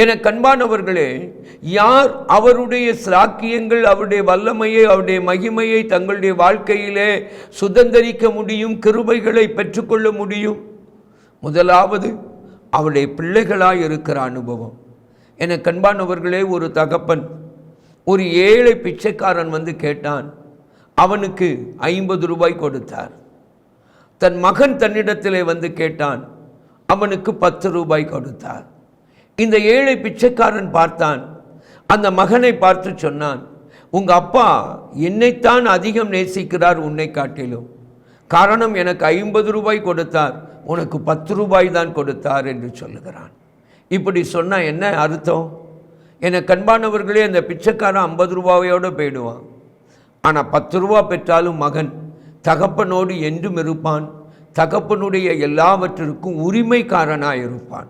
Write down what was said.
என கண்பானவர்களே, யார் அவருடைய சாக்கியங்கள், அவருடைய வல்லமையை, அவருடைய மகிமையை தங்களுடைய வாழ்க்கையிலே சுதந்தரிக்க முடியும், கிருபைகளை பெற்றுக்கொள்ள முடியும்? முதலாவது அவருடைய பிள்ளைகளாய் இருக்கிற அனுபவம். என கண்பானவர்களே, ஒரு தகப்பன் ஒரு ஏழை பிச்சைக்காரன் வந்து கேட்டான். அவனுக்கு 50 ரூபாய் கொடுத்தார். தன் மகன் தன்னிடத்திலே வந்து கேட்டான். அவனுக்கு 10 ரூபாய் கொடுத்தார். இந்த ஏழை பிச்சைக்காரன் பார்த்தான். அந்த மகனை பார்த்து சொன்னான், உங்க அப்பா என்னைத்தான் அதிகம் நேசிக்கிறார் உன்னை காட்டிலும். காரணம், எனக்கு 50 ரூபாய் கொடுத்தார், உனக்கு 10 ரூபாய் தான் கொடுத்தார் என்று சொல்லுகிறான். இப்படி சொன்னா என்ன அர்த்தம்? என கண்பானவர்களே, அந்த பிச்சைக்காரன் 50 ரூபாயோடு போயிடுவான். ஆனால் 10 ரூபா பெற்றாலும் மகன் தகப்பனோடு என்றும் இருப்பான். தகப்பனுடைய எல்லாவற்றிற்கும் உரிமைக்காரனாக இருப்பான்.